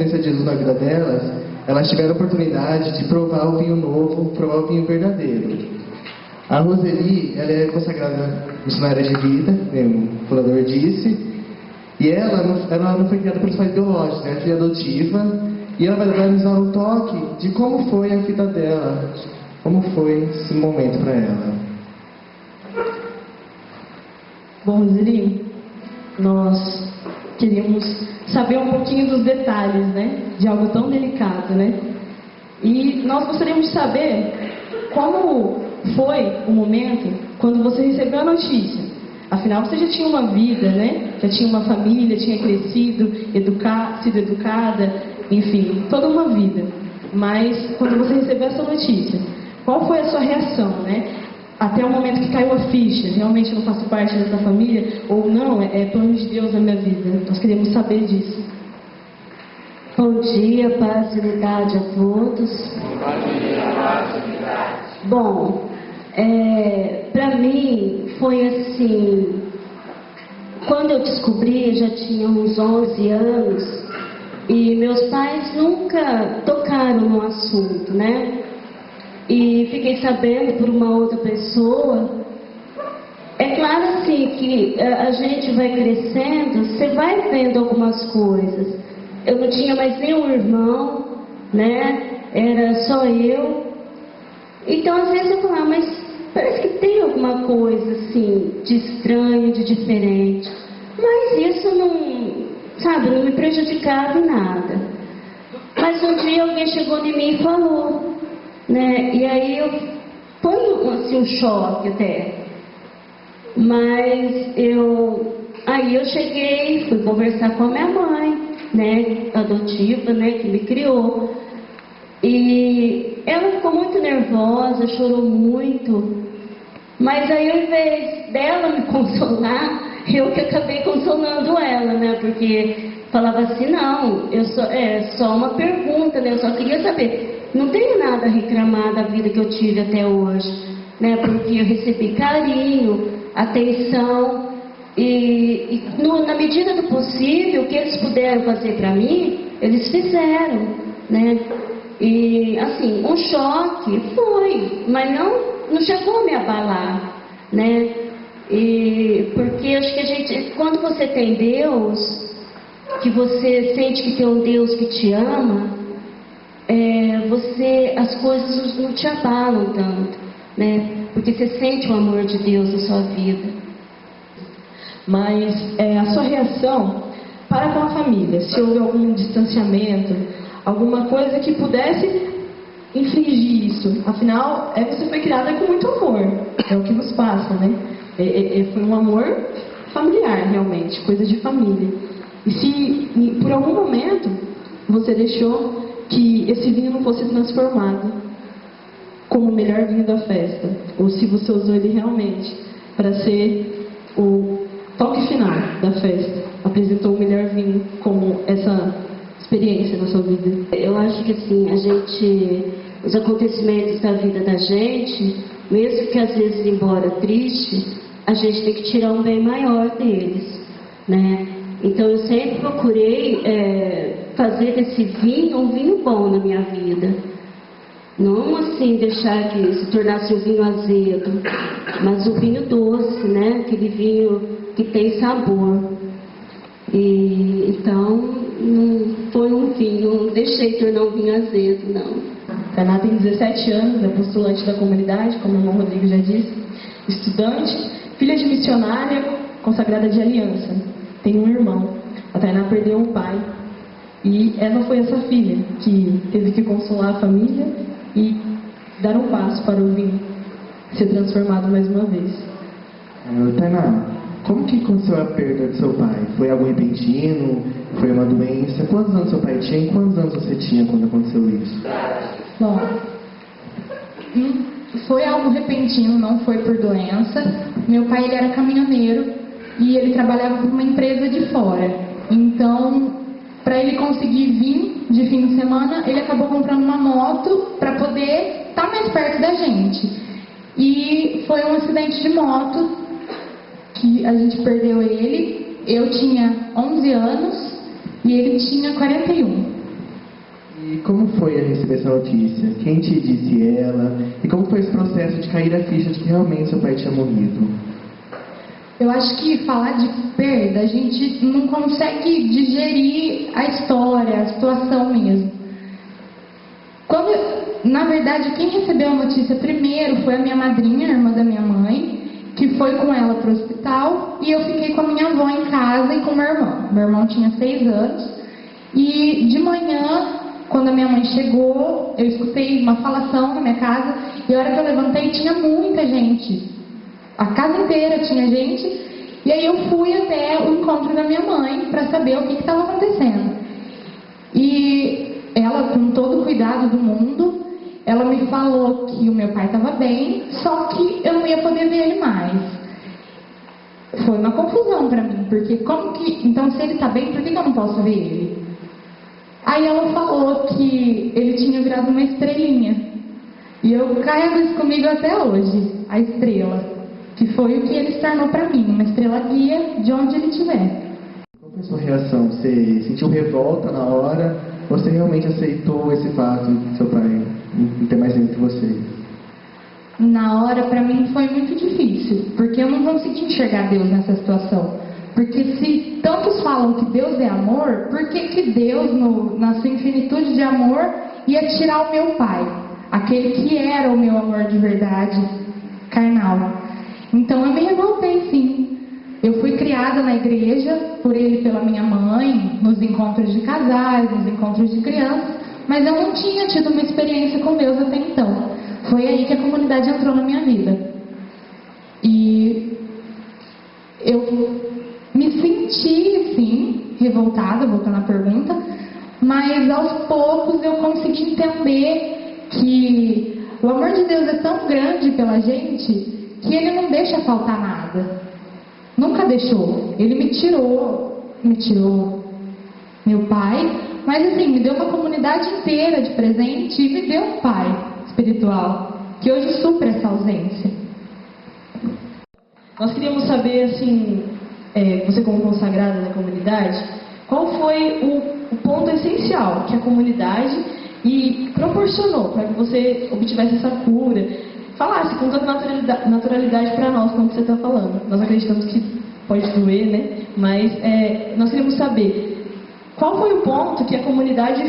conhecer Jesus na vida delas, elas tiveram a oportunidade de provar o vinho novo, provar o vinho verdadeiro. A Roseli, ela é consagrada missionária de vida, como o fundador disse, e ela não foi criada pelos pais biológicos, é filha adotiva, e ela vai nos dar um toque de como foi a vida dela, como foi esse momento para ela. Bom, Roseli, nós queríamos saber um pouquinho dos detalhes, né, de algo tão delicado, né? E nós gostaríamos de saber como foi o momento quando você recebeu a notícia. Afinal, você já tinha uma vida, né? Já tinha uma família, tinha crescido, sido educada, enfim, toda uma vida. Mas quando você recebeu essa notícia, qual foi a sua reação, né? Até o momento que caiu a ficha, realmente eu não faço parte dessa família, ou não, é plano de Deus na minha vida. Nós queremos saber disso. Bom dia, paz e unidade a todos. Bom dia, paz e unidade. Bom, para mim foi assim, quando eu descobri, já tinha uns 11 anos, e meus pais nunca tocaram no assunto, né? E fiquei sabendo por uma outra pessoa. É claro assim que a gente vai crescendo, você vai vendo algumas coisas. Eu não tinha mais nenhum irmão, né? Era só eu. Então às vezes eu falava, mas parece que tem alguma coisa assim de estranho, de diferente. Mas isso não, sabe, não me prejudicava em nada. Mas um dia alguém chegou em mim e falou, né? E aí foi assim, um choque até. Mas aí eu cheguei, fui conversar com a minha mãe, né, adotiva, né, que me criou. E ela ficou muito nervosa, chorou muito. Mas aí, ao invés dela me consolar, eu que acabei consolando ela, né? Porque falava assim, não, é só uma pergunta, né? Eu só queria saber. Não tenho nada a reclamar da vida que eu tive até hoje, né? Porque eu recebi carinho, atenção, e na medida do possível, o que eles puderam fazer para mim, eles fizeram, né? E, assim, um choque foi, mas não chegou a me abalar, né? E, porque acho que quando você tem Deus, que você sente que tem um Deus que te ama, as coisas não te abalam tanto, né? Porque você sente o amor de Deus na sua vida. Mas a sua reação para com a família, se houve algum distanciamento, alguma coisa que pudesse infringir isso. Afinal, você foi criada com muito amor, é o que nos passa, né? Foi um amor familiar, realmente, coisa de família. E se por algum momento você deixou que esse vinho não fosse transformado como o melhor vinho da festa, ou se você usou ele realmente para ser o toque final da festa, apresentou o melhor vinho como essa experiência na sua vida. Eu acho que assim, os acontecimentos da vida da gente, mesmo que às vezes embora triste, a gente tem que tirar um bem maior deles, né? Então eu sempre procurei fazer desse vinho um vinho bom na minha vida. Não assim deixar que se tornasse um vinho azedo, mas um vinho doce, né? Aquele vinho que tem sabor. E então não foi um vinho, não deixei tornar um vinho azedo, não. Tainá tem 17 anos, é postulante da comunidade, como o irmão Rodrigo já disse, estudante, filha de missionária, consagrada de aliança. Tem um irmão. A Tainá perdeu um pai. E ela foi essa filha que teve que consolar a família e dar um passo para o vinho ser transformado mais uma vez. Tainá, como que aconteceu a perda do seu pai? Foi algo repentino? Foi uma doença? Quantos anos seu pai tinha e quantos anos você tinha quando aconteceu isso? Bom, foi algo repentino, não foi por doença. Meu pai, ele era caminhoneiro e ele trabalhava para uma empresa de fora. Então, para ele conseguir vir de fim de semana, ele acabou comprando uma moto para poder estar mais perto da gente. E foi um acidente de moto que a gente perdeu ele. Eu tinha 11 anos e ele tinha 41. E como foi a receber essa notícia? Quem te disse ela? E como foi esse processo de cair a ficha de que realmente seu pai tinha morrido? Eu acho que falar de perda, a gente não consegue digerir a história, a situação mesmo. Na verdade, quem recebeu a notícia primeiro foi a minha madrinha, a irmã da minha mãe, que foi com ela para o hospital, e eu fiquei com a minha avó em casa e com meu irmão. Meu irmão tinha 6 anos, e de manhã, quando a minha mãe chegou, eu escutei uma falação na minha casa, e a hora que eu levantei tinha muita gente. A casa inteira tinha gente, e aí eu fui até o encontro da minha mãe para saber o que estava acontecendo. E ela, com todo o cuidado do mundo, ela me falou que o meu pai estava bem, só que eu não ia poder ver ele mais. Foi uma confusão para mim, porque então se ele está bem, por que eu não posso ver ele? Aí ela falou que ele tinha virado uma estrelinha. E eu carrego isso comigo até hoje, a estrela. Que foi o que ele se tornou para mim, uma estrela guia de onde ele estiver. Qual foi a sua reação? Você sentiu revolta na hora? Ou você realmente aceitou esse fato de seu pai não ter mais entre vocês? Na hora, para mim, foi muito difícil, porque eu não consegui enxergar Deus nessa situação. Porque se tantos falam que Deus é amor, por que Deus, na sua infinitude de amor, ia tirar o meu pai? Aquele que era o meu amor de verdade, carnal. Então eu me revoltei, sim. Eu fui criada na igreja, por ele e pela minha mãe, nos encontros de casais, nos encontros de crianças, mas eu não tinha tido uma experiência com Deus até então. Foi aí que a comunidade entrou na minha vida. E eu me senti, sim, revoltada, voltando à pergunta, mas aos poucos eu consegui entender que o amor de Deus é tão grande pela gente que Ele não deixa faltar nada. Nunca deixou. Ele me tirou meu pai, mas assim, me deu uma comunidade inteira de presente e me deu um pai espiritual, que hoje supre essa ausência. Nós queríamos saber, assim, você como consagrada da comunidade, qual foi o ponto essencial que a comunidade proporcionou para que você obtivesse essa cura, falasse com toda naturalidade para nós quando você está falando. Nós acreditamos que pode doer, né? Mas nós queremos saber qual foi o ponto que a comunidade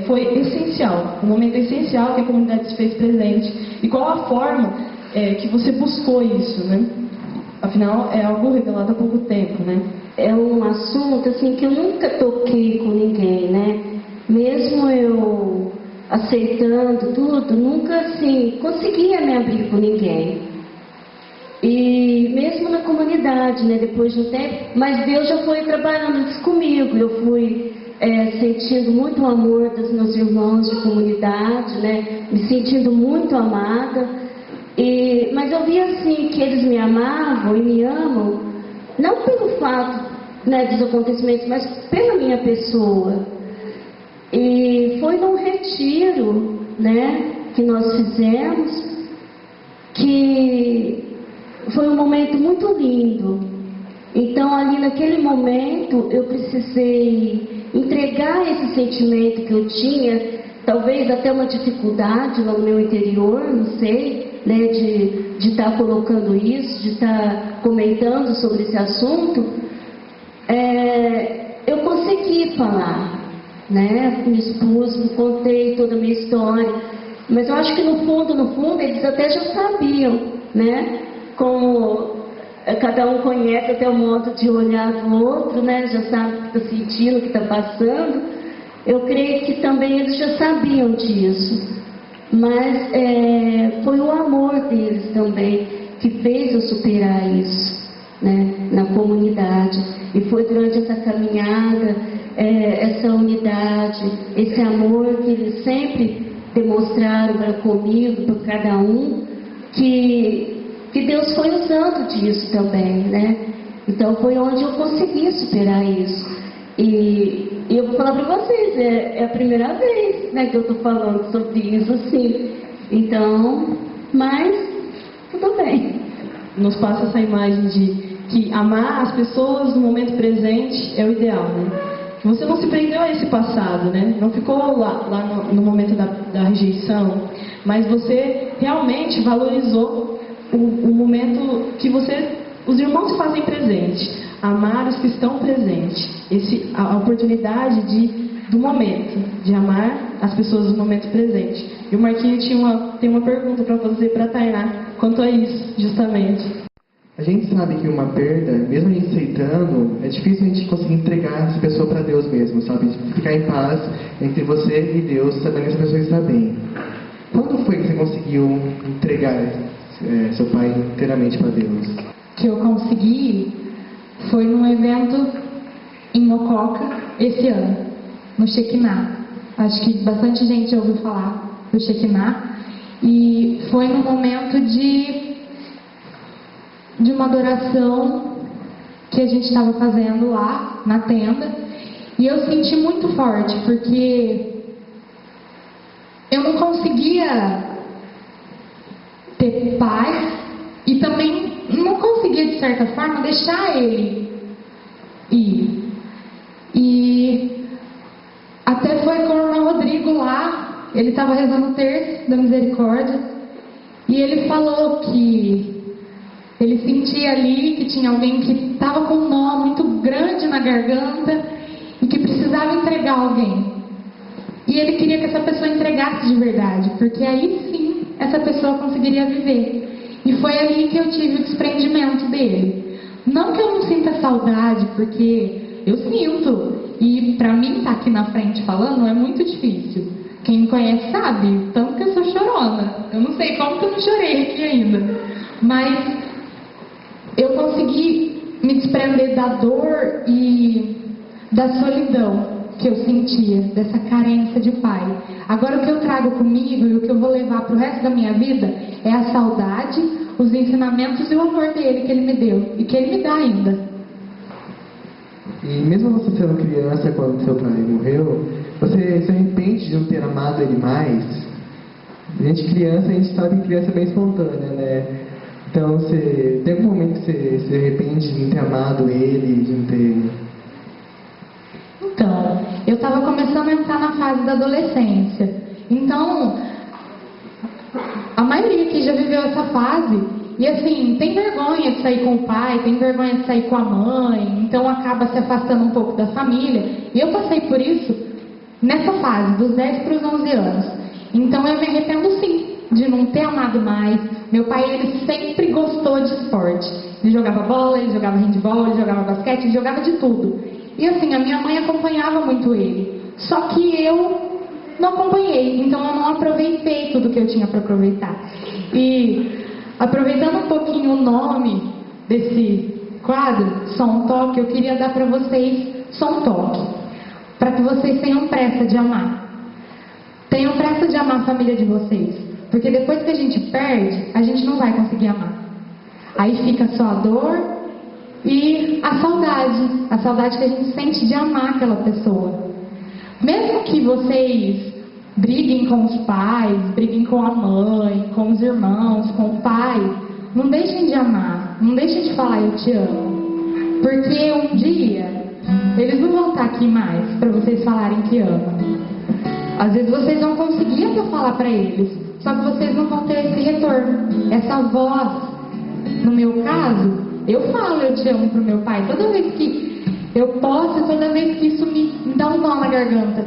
foi essencial, o momento essencial que a comunidade se fez presente e qual a forma que você buscou isso, né? Afinal, é algo revelado há pouco tempo, né? É um assunto assim que eu nunca toquei com ninguém, né? Mesmo eu aceitando tudo, nunca assim conseguia me abrir com ninguém. E mesmo na comunidade, né, depois de um tempo, mas Deus já foi trabalhando isso comigo. Eu fui sentindo muito o amor dos meus irmãos de comunidade, né, me sentindo muito amada. Mas eu vi assim que eles me amavam e me amam, não pelo fato, né, dos acontecimentos, mas pela minha pessoa. E foi num retiro, né, que nós fizemos, que foi um momento muito lindo. Então ali naquele momento eu precisei entregar esse sentimento que eu tinha, talvez até uma dificuldade no meu interior, não sei, né, de estar colocando isso, de estar comentando sobre esse assunto. Eu consegui falar, né, me expus, me contei toda a minha história, mas eu acho que no fundo eles até já sabiam, né, como cada um conhece até o modo de olhar do outro, né, já sabe o que está sentindo, o que está passando. Eu creio que também eles já sabiam disso, mas foi o amor deles também que fez eu superar isso, né, na comunidade. E foi durante essa caminhada, essa unidade, esse amor que eles sempre demonstraram para comigo, para cada um, que Deus foi usando disso também, né? Então foi onde eu consegui superar isso. E eu vou falar para vocês, é a primeira vez, né, que eu estou falando sobre isso, assim. Então, mas tudo bem. Nos passa essa imagem de que amar as pessoas no momento presente é o ideal, né? você não se prendeu a esse passado, né? Não ficou lá no momento da rejeição, mas você realmente valorizou o momento que os irmãos fazem presente, amar os que estão presentes, a oportunidade do momento, de amar as pessoas no momento presente. E o Marquinhos tem uma pergunta para fazer para a Tainá quanto a isso, justamente. A gente sabe que uma perda, mesmo a gente aceitando, é difícil a gente conseguir entregar essa pessoa para Deus mesmo, sabe? Ficar em paz entre você e Deus, sabendo que essa pessoa está bem. Quando foi que você conseguiu entregar seu pai inteiramente para Deus? Que eu consegui foi num evento em Mococa esse ano, no Shekinah. Acho que bastante gente ouviu falar do Shekinah. E foi num momento de uma adoração que a gente estava fazendo lá na tenda, e eu senti muito forte, porque eu não conseguia ter paz e também não conseguia, de certa forma, deixar ele ir. E até foi com o irmão Rodrigo lá, ele estava rezando o terço da misericórdia, e ele falou que ele sentia ali que tinha alguém que estava com um nó muito grande na garganta e que precisava entregar alguém. E ele queria que essa pessoa entregasse de verdade, porque aí sim essa pessoa conseguiria viver. E foi ali que eu tive o desprendimento dele. Não que eu não sinta saudade, porque eu sinto. E pra mim estar aqui na frente falando é muito difícil. Quem me conhece sabe, tanto que eu sou chorona. Eu não sei como que eu não chorei aqui ainda. Mas eu consegui me desprender da dor e da solidão que eu sentia, dessa carência de pai. Agora o que eu trago comigo e o que eu vou levar para o resto da minha vida é a saudade, os ensinamentos e o amor dele que ele me deu e que ele me dá ainda. E mesmo você sendo criança quando seu pai morreu, você se arrepende de não ter amado ele mais? A gente criança, a gente sabe que criança é bem espontânea, né? Então, tem algum momento que você se arrepende de não ter amado ele, de não ter... Então, eu estava começando a entrar na fase da adolescência. Então, a maioria aqui já viveu essa fase. E assim, tem vergonha de sair com o pai, tem vergonha de sair com a mãe. Então, acaba se afastando um pouco da família. E eu passei por isso nessa fase, dos 10 para os 11 anos. Então, eu me arrependo sim de não ter amado mais. Meu pai, ele sempre gostou de esporte. Ele jogava bola, ele jogava handebol, ele jogava basquete, ele jogava de tudo. E assim, a minha mãe acompanhava muito ele. Só que eu não acompanhei, então eu não aproveitei tudo que eu tinha para aproveitar. E aproveitando um pouquinho o nome desse quadro, Só um Toque, eu queria dar para vocês só um toque, para que vocês tenham pressa de amar. Tenham pressa de amar a família de vocês. Porque depois que a gente perde, a gente não vai conseguir amar. Aí fica só a dor e a saudade que a gente sente de amar aquela pessoa. Mesmo que vocês briguem com os pais, briguem com a mãe, com os irmãos, com o pai, não deixem de amar, não deixem de falar eu te amo. Porque um dia, eles não vão estar aqui mais para vocês falarem que amam. Às vezes vocês vão conseguir até falar para eles, só que vocês não vão ter esse retorno, essa voz. No meu caso, eu falo eu te amo pro meu pai toda vez que eu posso, toda vez que isso me dá um nó na garganta.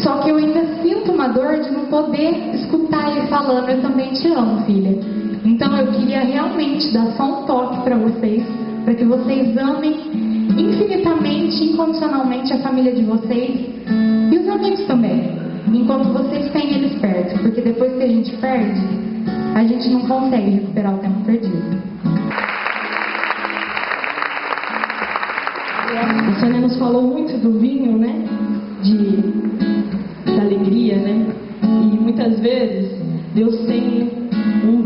Só que eu ainda sinto uma dor de não poder escutar ele falando eu também te amo, filha. Então eu queria realmente dar só um toque para vocês, para que vocês amem infinitamente, incondicionalmente a família de vocês e os amigos também, enquanto vocês têm eles perto, porque depois que a gente perde, a gente não consegue recuperar o tempo perdido. A Sônia nos falou muito do vinho, né? Da alegria, né? E muitas vezes Deus tem um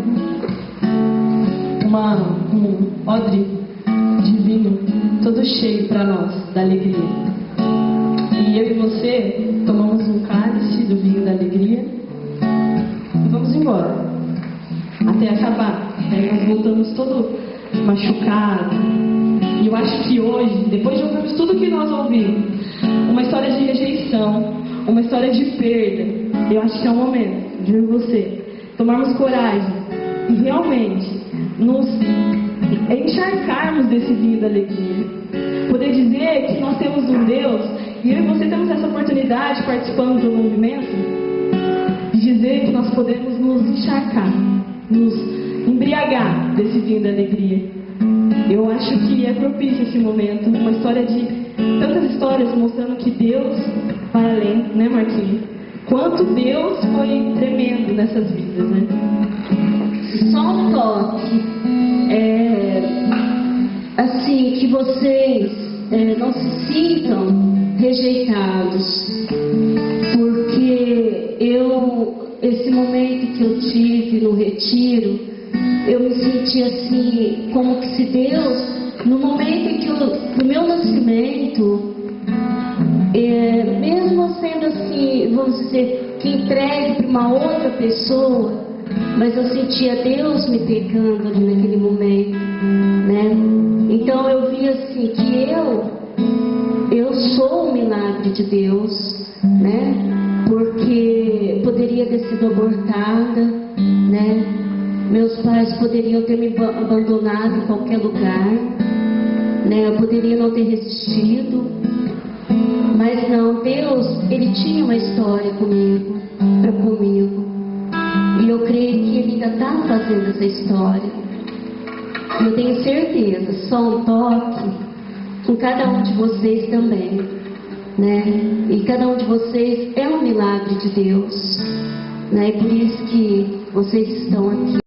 odre de vinho todo cheio para nós, da alegria. E eu e você tomamos um cálice do vinho da alegria e vamos embora, até acabar. Aí nós voltamos todo machucado. E eu acho que hoje, depois de ouvirmos tudo que nós ouvimos, uma história de rejeição, uma história de perda. Eu acho que é o momento de você tomarmos coragem e realmente nos encharcarmos desse vinho da alegria. Poder dizer que nós temos um Deus, e eu e você temos essa oportunidade participando do movimento, de dizer que nós podemos nos encharcar, nos embriagar desse vinho da alegria. Eu acho que é propício esse momento, uma história de tantas histórias mostrando que Deus vai além, né, Marquinhos? Quanto Deus foi tremendo nessas vidas, né? Só um toque, assim, que vocês não se sintam rejeitados, porque esse momento que eu tive no retiro, eu me senti assim, como que se Deus, no momento em que do meu nascimento, mesmo sendo assim, vamos dizer, que entregue para uma outra pessoa, mas eu sentia Deus me pegando ali naquele momento, né? Então eu vi assim que eu sou um milagre de Deus, né? Porque poderia ter sido abortada, né? Meus pais poderiam ter me abandonado em qualquer lugar, né? Eu poderia não ter resistido, mas não, Deus, Ele tinha uma história comigo. E eu creio que Ele ainda está fazendo essa história. Eu tenho certeza, só um toque com cada um de vocês também, né? E cada um de vocês é um milagre de Deus, né? E por isso que vocês estão aqui.